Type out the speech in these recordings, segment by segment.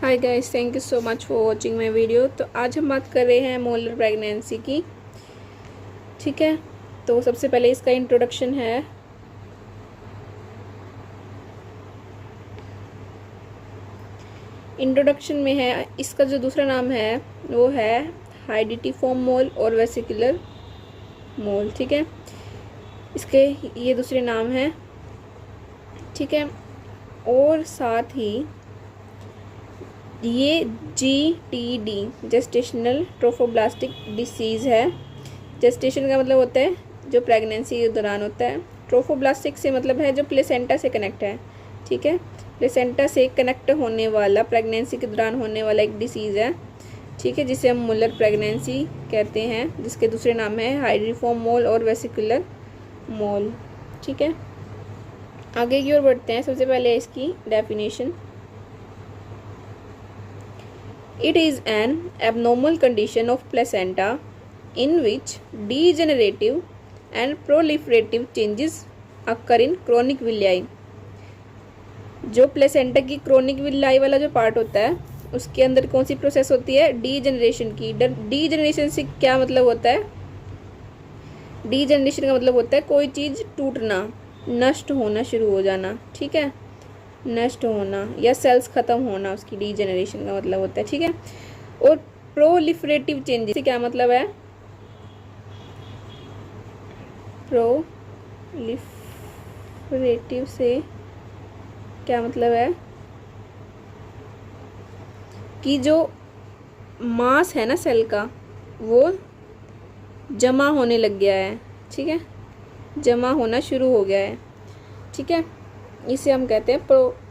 Hi guys, thank you so much for watching my video. तो आज हम बात कर रहे हैं मोलर प्रेगनेंसी की। ठीक है, तो सबसे पहले इसका इंट्रोडक्शन है। इंट्रोडक्शन में है, इसका जो दूसरा नाम है वो है हाइडिटिफॉर्म मोल और वेसिकुलर मोल। ठीक है, इसके ये दूसरे नाम हैं। ठीक है, और साथ ही ये GTD जेस्टेशनल ट्रोफोब्लास्टिक डिसीज़ है। जेस्टेशन का मतलब होता है जो प्रेगनेंसी के दौरान होता है। ट्रोफोब्लास्टिक से मतलब है जो प्लेसेंटा से कनेक्ट है। ठीक है, प्लेसेंटा से कनेक्ट होने वाला प्रेगनेंसी के दौरान होने वाला एक डिसीज़ है। ठीक है, जिसे हम मुलर प्रेगनेंसी कहते हैं, जिसके दूसरे नाम है हाइड्रीफॉर्म मोल और वेसिकुलर मोल। ठीक है, आगे की ओर बढ़ते हैं। सबसे पहले है इसकी definition. It is an abnormal condition of placenta in which degenerative and proliferative changes occur in chronic villi। जो प्लेसेंटा की क्रोनिक विलाई वाला जो पार्ट होता है उसके अंदर कौन सी प्रोसेस होती है? डीजेनरेशन की। डीजेनरेशन से क्या मतलब होता है? डीजेनरेशन का मतलब होता है कोई चीज़ टूटना, नष्ट होना शुरू हो जाना। ठीक है, नष्ट होना या सेल्स ख़त्म होना, उसकी डीजेनरेशन का मतलब होता है। ठीक है, और प्रोलिफरेटिव चेंजेस से क्या मतलब है? प्रोलिफरेटिव से क्या मतलब है कि जो मास है ना सेल का, वो जमा होने लग गया है। ठीक है, जमा होना शुरू हो गया है। ठीक है, इसे हम कहते हैं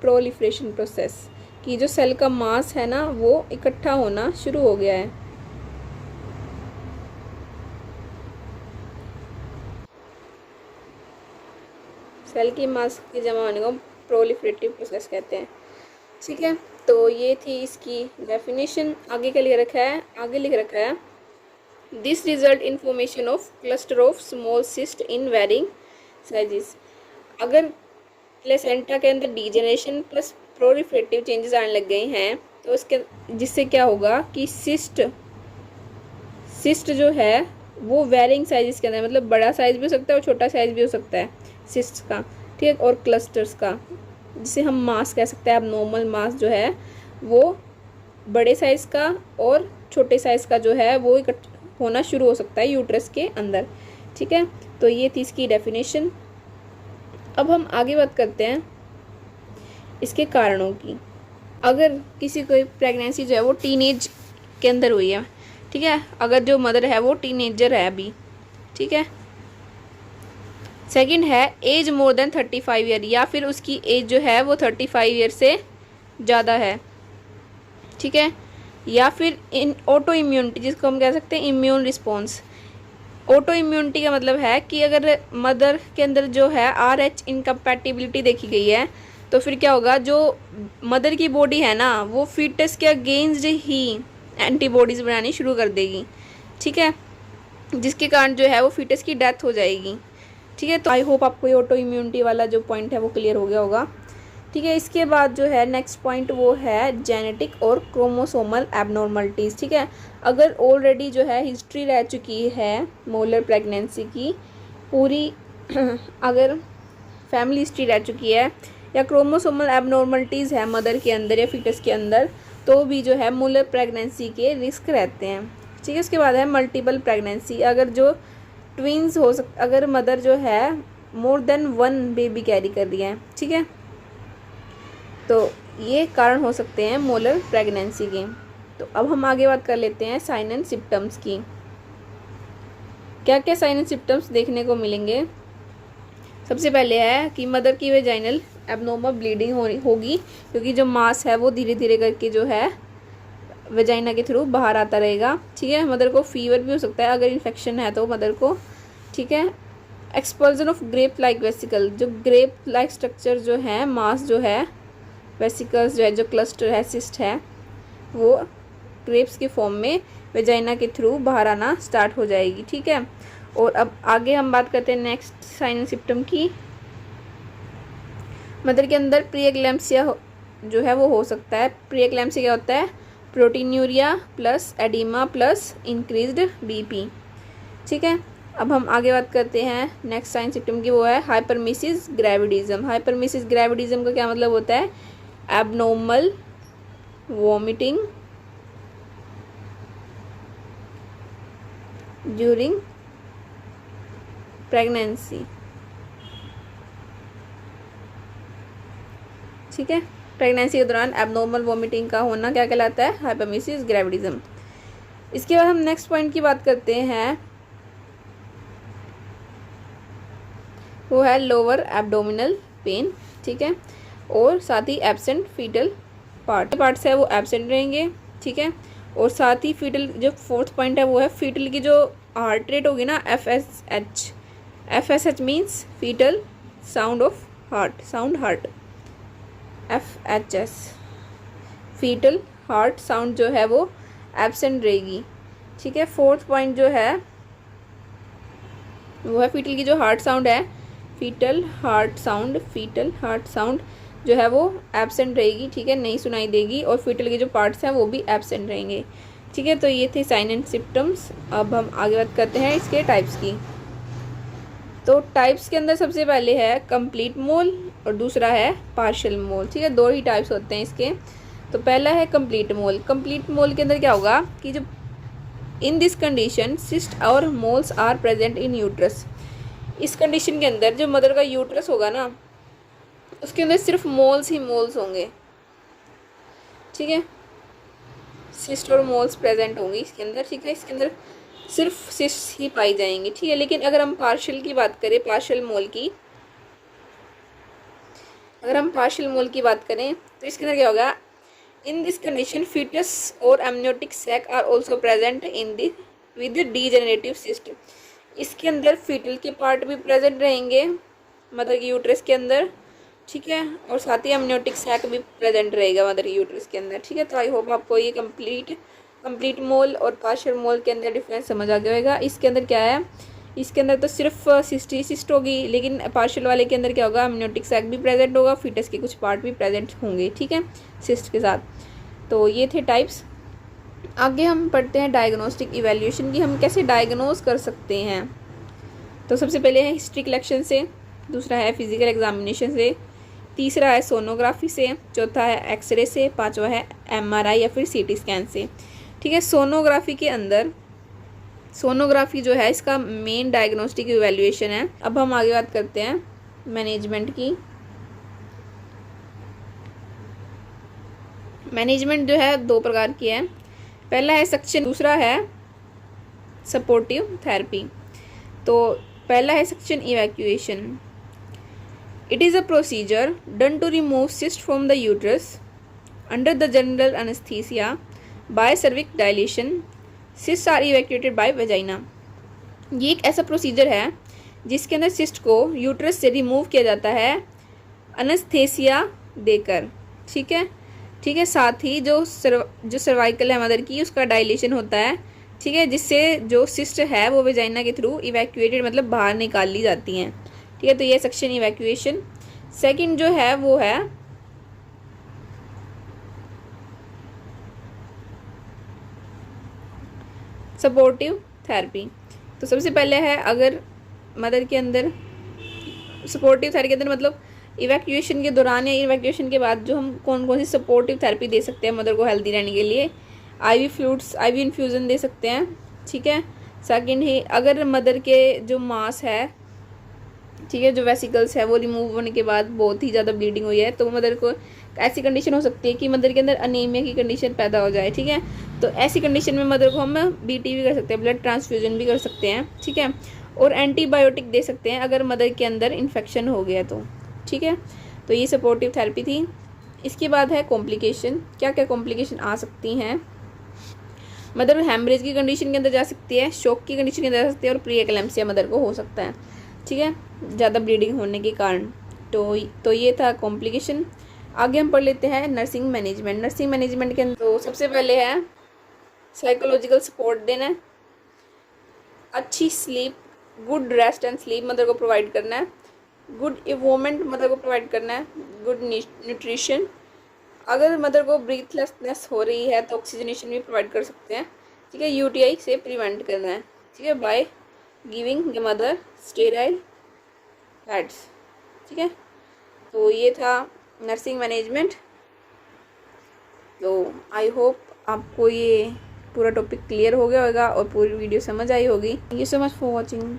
प्रोलिफरेशन प्रोसेस, कि जो सेल का मास है ना वो इकट्ठा होना शुरू हो गया है। सेल की मास के जमा होने को प्रोलिफरेटिव प्रोसेस कहते हैं। ठीक है, तो ये थी इसकी डेफिनेशन। आगे क्या लिख रखा है? आगे लिख रखा है this result in formation of cluster of small cyst in varying sizes. अगर प्लेसेंटा के अंदर डीजेनरेशन प्लस प्रोलिफरेटिव चेंजेस आने लग गए हैं तो उसके जिससे क्या होगा कि सिस्ट जो है वो वेरिंग साइजेस के अंदर, मतलब बड़ा साइज भी हो सकता है और छोटा साइज भी हो सकता है सिस्ट का। ठीक है, और क्लस्टर्स का, जिसे हम मास कह सकते हैं। अब नॉर्मल मास जो है वो बड़े साइज़ का और छोटे साइज़ का जो है वो इकट्ठा होना शुरू हो सकता है यूट्रस के अंदर। ठीक है, तो ये थी इसकी डेफिनेशन। अब हम आगे बात करते हैं इसके कारणों की। अगर किसी कोई प्रेगनेंसी जो है वो टीनेज के अंदर हुई है, ठीक है, अगर जो मदर है वो टीनेजर है अभी, ठीक है। सेकंड है एज मोर देन 35 ईयर, या फिर उसकी एज जो है वो 35 ईयर से ज़्यादा है, ठीक है। या फिर इन ऑटो इम्यूनिटी, जिसको हम कह सकते हैं इम्यून रिस्पॉन्स। ऑटो इम्यूनिटी का मतलब है कि अगर मदर के अंदर जो है RH इनकम्पैटिबिलिटी देखी गई है तो फिर क्या होगा, जो मदर की बॉडी है ना वो फीटस के अगेंस्ट ही एंटीबॉडीज़ बनानी शुरू कर देगी, ठीक है, जिसके कारण जो है वो फीटस की डेथ हो जाएगी। ठीक है, तो आई होप आपको ये ऑटो इम्यूनिटी वाला जो पॉइंट है वो क्लियर हो गया होगा। ठीक है, इसके बाद जो है नेक्स्ट पॉइंट वो है जेनेटिक और क्रोमोसोमल एबनॉर्मलिटीज़। ठीक है, अगर ऑलरेडी जो है हिस्ट्री रह चुकी है मोलर प्रेगनेंसी की पूरी अगर फैमिली हिस्ट्री रह चुकी है या क्रोमोसोमल एबनॉर्मलिटीज़ है मदर के अंदर या फीटस के अंदर, तो भी जो है मोलर प्रेगनेंसी के रिस्क रहते हैं। ठीक है, इसके बाद है मल्टीपल प्रेगनेंसी। अगर जो ट्विंस हो अगर मदर जो है मोर देन 1 बेबी कैरी कर रही है, ठीक है, तो ये कारण हो सकते हैं मोलर प्रेगनेंसी के। तो अब हम आगे बात कर लेते हैं साइन एंड सिम्टम्स की। क्या क्या साइन एंड सिम्टम्स देखने को मिलेंगे? सबसे पहले है कि मदर की वेजाइनल एबनॉर्मल ब्लीडिंग होगी, क्योंकि जो मास है वो धीरे धीरे करके जो है वेजाइना के थ्रू बाहर आता रहेगा। ठीक है, मदर को फीवर भी हो सकता है अगर इन्फेक्शन है तो मदर को। ठीक है, expulsion of grape like vesicle, जो ग्रेप लाइक स्ट्रक्चर जो है मास जो है वेसिकल्स जो है जो क्लस्टर है सिस्ट है वो ग्रेप्स के फॉर्म में वेजाइना के थ्रू बाहर आना स्टार्ट हो जाएगी। ठीक है, और अब आगे हम बात करते हैं नेक्स्ट साइन एंड सिम्टम की। मदर के अंदर प्री एक्लेम्पसिया जो है वो हो सकता है। प्री एक्लेम्सिया क्या होता है? Proteinuria plus oedema plus increased BP. ठीक है, अब हम आगे बात करते हैं नेक्स्ट साइन सिम्टम की, वो है हाइपरमेसिस ग्रेविडिज्म। हाइपरमेसिस ग्रेविडिज्म का क्या मतलब होता है? Abnormal vomiting during pregnancy. ठीक है, प्रेगनेंसी के दौरान एबनॉर्मल वॉमिटिंग का होना क्या कहलाता है? हाइपरमेसिस ग्रेविडिज्म। इसके बाद हम नेक्स्ट पॉइंट की बात करते हैं, वो है लोअर एब्डोमिनल पेन। ठीक है, और साथ ही एब्सेंट फीटल पार्ट्स है वो एब्सेंट रहेंगे। ठीक है, और साथ ही फीटल जो फोर्थ पॉइंट है वो है फीटल की जो हार्ट रेट होगी ना, FSH। FSH means fetal sound of heart, sound heart. FHS fetal heart sound जो है वो एब्सेंट रहेगी। ठीक है, फोर्थ पॉइंट जो है वो है फीटल की जो हार्ट साउंड है, फीटल हार्ट साउंड जो है वो एब्सेंट रहेगी। ठीक है, नहीं सुनाई देगी, और फीटल के जो पार्ट्स हैं वो भी एब्सेंट रहेंगे। ठीक है, तो ये थे साइन एंड सिम्टम्स। अब हम आगे बात करते हैं इसके टाइप्स की। तो टाइप्स के अंदर सबसे पहले है कंप्लीट मोल और दूसरा है पार्शियल मोल। ठीक है, दो ही टाइप्स होते हैं इसके। तो पहला है कंप्लीट मोल। कंप्लीट मोल के अंदर क्या होगा कि जो इन दिस कंडीशन सिस्ट और moles are present in uterus. इस कंडीशन के अंदर जो मदर का यूट्रस होगा ना, उसके अंदर सिर्फ मोल्स ही मोल्स होंगे। ठीक है, सिस्ट और मोल्स प्रेजेंट होंगी इसके अंदर। ठीक है, इसके अंदर सिर्फ सिस्ट ही पाई जाएंगी। ठीक है, लेकिन अगर हम पार्शियल की बात करें, पार्शियल मोल की, अगर हम पार्शियल मोल की बात करें तो इसके अंदर क्या होगा? इन दिस कंडीशन फीटस और amniotic sac are also present in the with degenerative cyst. इसके अंदर फीटल के पार्ट भी प्रेजेंट रहेंगे मदर की यूट्रस के अंदर। ठीक है, और साथ ही एमनियोटिक सैक भी प्रेजेंट रहेगा मदर की यूट्रस के अंदर। ठीक है, तो आई होप आपको ये कंप्लीट मोल और पार्शियल मोल के अंदर डिफरेंस समझ आ गया होगा। इसके अंदर क्या है, इसके अंदर तो सिर्फ सिस्ट होगी, लेकिन पार्शियल वाले के अंदर क्या होगा? एमनियोटिक सैक भी प्रेजेंट होगा, फीटस के कुछ पार्ट भी प्रेजेंट होंगे। ठीक है, सिस्ट के साथ। तो ये थे टाइप्स। आगे हम पढ़ते हैं डायग्नोस्टिक इवैल्यूएशन की, हम कैसे डायग्नोज कर सकते हैं। तो सबसे पहले है हिस्ट्री कलेक्शन से, दूसरा है फिजिकल एग्जामिनेशन से, तीसरा है सोनोग्राफी से, चौथा है एक्सरे से, पांचवा है MRI या फिर CT स्कैन से। ठीक है, सोनोग्राफी के अंदर, सोनोग्राफी जो है इसका मेन डायग्नोस्टिक इवैल्यूएशन है। अब हम आगे बात करते हैं मैनेजमेंट की। मैनेजमेंट जो है दो प्रकार की है, पहला है सक्शन, दूसरा है सपोर्टिव थेरेपी। तो पहला है suction evacuation. It is a procedure done to remove cyst from the uterus under the general anaesthesia by cervix dilation. Cyst are evacuated by vagina. ये एक ऐसा प्रोसीजर है जिसके अंदर सिस्ट को यूट्रस से रिमूव किया जाता है एनेस्थीसिया देकर। ठीक है, ठीक है, साथ ही जो सर्वाइकल है मदर की, उसका डायलेशन होता है। ठीक है, जिससे जो सिस्ट है वो वेजाइना के थ्रू इवैक्यूएटेड मतलब बाहर निकाल ली जाती हैं। ठीक है, तो ये सक्शन इवैक्यूएशन। सेकंड जो है वो है सपोर्टिव थेरेपी। तो सबसे पहले है, अगर मदर के अंदर सपोर्टिव थेरेपी के अंदर मतलब इवैक्यूएशन के दौरान या इवैक्यूएशन के बाद जो हम कौन कौन सी सपोर्टिव थेरेपी दे सकते हैं मदर को हेल्दी रहने के लिए, IV फ्लूइड्स, IV इन्फ्यूज़न दे सकते हैं। ठीक है, सेकंड ही अगर मदर के जो मांस है, ठीक है, जो वेसिकल्स है वो रिमूव होने के बाद बहुत ही ज़्यादा ब्लीडिंग हुई है, तो मदर को ऐसी कंडीशन हो सकती है कि मदर के अंदर अनीमिया की कंडीशन पैदा हो जाए। ठीक है, तो ऐसी कंडीशन में मदर को हम BT भी कर सकते हैं, ब्लड ट्रांसफ्यूजन भी कर सकते हैं। ठीक है, और एंटीबायोटिक दे सकते हैं अगर मदर के अंदर इन्फेक्शन हो गया तो। ठीक है, तो ये सपोर्टिव थेरेपी थी। इसके बाद है कॉम्प्लिकेशन। क्या क्या कॉम्प्लिकेशन आ सकती हैं? मदर हेमरेज की कंडीशन के अंदर जा सकती है, शॉक की कंडीशन के अंदर जा सकती है, और प्री एक्लेम्सिया मदर को हो सकता है। ठीक है, ज़्यादा ब्लीडिंग होने के कारण। तो ये था कॉम्प्लिकेशन। आगे हम पढ़ लेते हैं नर्सिंग मैनेजमेंट। नर्सिंग मैनेजमेंट के अंदर तो सबसे पहले है साइकोलॉजिकल सपोर्ट देना है, अच्छी sleep, good rest and sleep mother को प्रोवाइड करना है, गुड इन्वायरमेंट मदर को प्रोवाइड करना है, गुड न्यूट्रिशन, अगर मदर को ब्रीथलेसनेस हो रही है तो ऑक्सीजनेशन भी प्रोवाइड कर सकते हैं, ठीक है, यूटीआई से प्रिवेंट करना है, ठीक है, by giving the mother sterile pads, ठीक है। तो ये था नर्सिंग मैनेजमेंट। तो आई होप आपको ये पूरा टॉपिक क्लियर हो गया होगा और पूरी वीडियो समझ आई होगी। Thank you so much for watching.